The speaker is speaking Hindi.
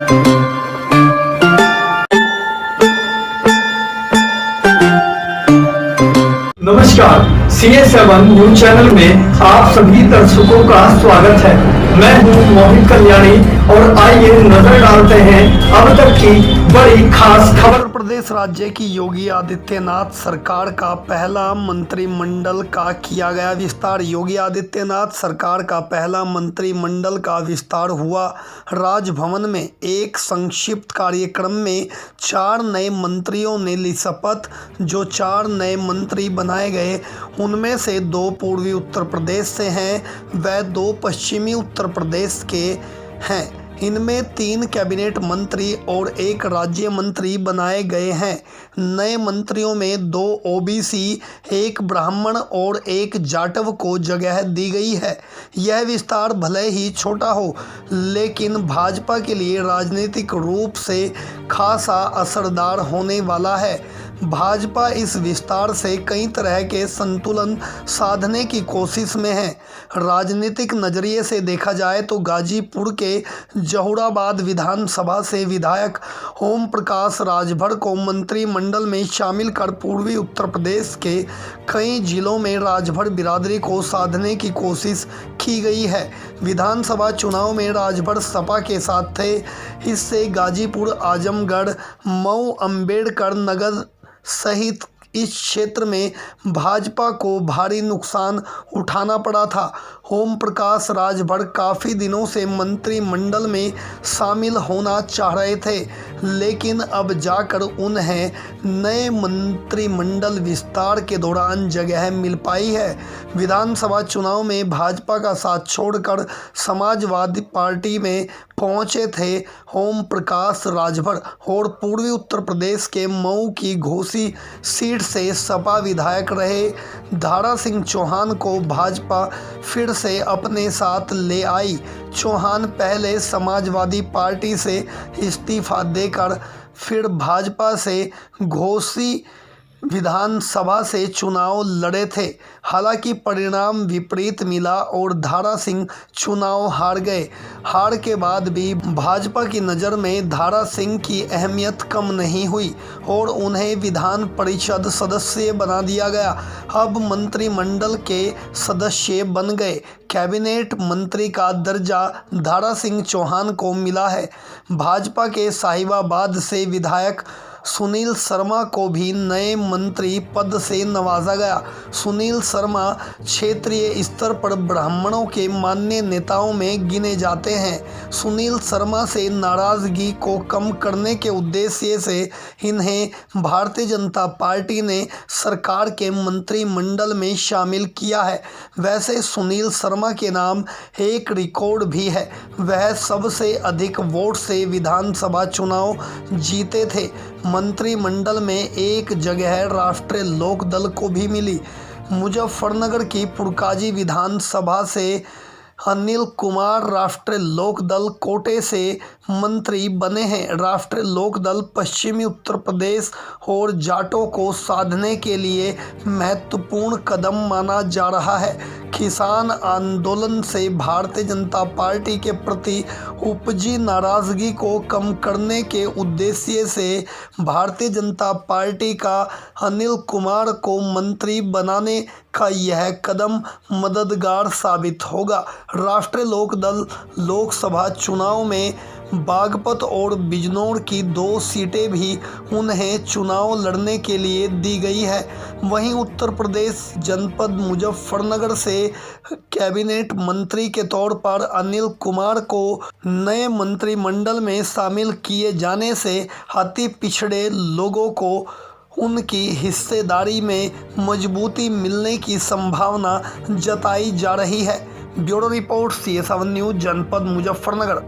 नमस्कार, CS7 न्यूज चैनल में आप सभी दर्शकों का स्वागत है। मैं हूं मोहित कल्याणी और आइए नजर डालते हैं अब तक की बड़ी खास खबर। उत्तर प्रदेश राज्य की योगी आदित्यनाथ सरकार का पहला मंत्रिमंडल का किया गया विस्तार। योगी आदित्यनाथ सरकार का पहला मंत्रिमंडल का विस्तार हुआ। राजभवन में एक संक्षिप्त कार्यक्रम में 4 नए मंत्रियों ने ली शपथ। जो 4 नए मंत्री बनाए गए उनमें से 2 पूर्वी उत्तर प्रदेश से हैं व 2 पश्चिमी उत्तर प्रदेश के हैं। इनमें 3 कैबिनेट मंत्री और 1 राज्य मंत्री बनाए गए हैं। नए मंत्रियों में 2 ओबीसी, 1 ब्राह्मण और 1 जाटव को जगह दी गई है। यह विस्तार भले ही छोटा हो, लेकिन भाजपा के लिए राजनीतिक रूप से खासा असरदार होने वाला है। भाजपा इस विस्तार से कई तरह के संतुलन साधने की कोशिश में है। राजनीतिक नज़रिए से देखा जाए तो गाजीपुर के जहुराबाद विधानसभा से विधायक ओम प्रकाश राजभर को मंत्रिमंडल में शामिल कर पूर्वी उत्तर प्रदेश के कई जिलों में राजभर बिरादरी को साधने की कोशिश की गई है। विधानसभा चुनाव में राजभर सपा के साथ थे। इससे गाजीपुर, आजमगढ़, मऊ, अम्बेडकर नगर सहित इस क्षेत्र में भाजपा को भारी नुकसान उठाना पड़ा था। ओम प्रकाश राजभर काफ़ी दिनों से मंत्रिमंडल में शामिल होना चाह रहे थे, लेकिन अब जाकर उन्हें नए मंत्रिमंडल विस्तार के दौरान जगह मिल पाई है। विधानसभा चुनाव में भाजपा का साथ छोड़कर समाजवादी पार्टी में पहुंचे थे ओम प्रकाश राजभर और पूर्वी उत्तर प्रदेश के मऊ की घोसी सीट से सपा विधायक रहे दारा सिंह चौहान को भाजपा फिर से अपने साथ ले आई। चौहान पहले समाजवादी पार्टी से इस्तीफा देकर फिर भाजपा से घोसी विधानसभा से चुनाव लड़े थे। हालांकि परिणाम विपरीत मिला और दारा सिंह चुनाव हार गए। हार के बाद भी भाजपा की नज़र में दारा सिंह की अहमियत कम नहीं हुई और उन्हें विधान परिषद सदस्य बना दिया गया। अब मंत्रिमंडल के सदस्य बन गए। कैबिनेट मंत्री का दर्जा दारा सिंह चौहान को मिला है। भाजपा के साहिबाबाद से विधायक सुनील शर्मा को भी नए मंत्री पद से नवाजा गया। सुनील शर्मा क्षेत्रीय स्तर पर ब्राह्मणों के मान्य नेताओं में गिने जाते हैं। सुनील शर्मा से नाराजगी को कम करने के उद्देश्य से इन्हें भारतीय जनता पार्टी ने सरकार के मंत्रिमंडल में शामिल किया है। वैसे सुनील शर्मा के नाम एक रिकॉर्ड भी है। वह सबसे अधिक वोट से विधानसभा चुनाव जीते थे। मंत्रिमंडल में एक जगह राष्ट्रीय लोक दल को भी मिली। मुजफ्फरनगर की पुरकाजी विधानसभा से अनिल कुमार राष्ट्रीय लोक दल कोटे से मंत्री बने हैं। राष्ट्रीय लोक दल पश्चिमी उत्तर प्रदेश और जाटों को साधने के लिए महत्वपूर्ण कदम माना जा रहा है। किसान आंदोलन से भारतीय जनता पार्टी के प्रति उपजी नाराजगी को कम करने के उद्देश्य से भारतीय जनता पार्टी का अनिल कुमार को मंत्री बनाने का यह कदम मददगार साबित होगा। राष्ट्रीय लोक दल लोकसभा चुनाव में बागपत और बिजनौर की 2 सीटें भी उन्हें चुनाव लड़ने के लिए दी गई है। वहीं उत्तर प्रदेश जनपद मुजफ्फरनगर से कैबिनेट मंत्री के तौर पर अनिल कुमार को नए मंत्रिमंडल में शामिल किए जाने से अति पिछड़े लोगों को उनकी हिस्सेदारी में मजबूती मिलने की संभावना जताई जा रही है। ब्यूरो रिपोर्ट CS7 न्यूज, जनपद मुजफ्फरनगर।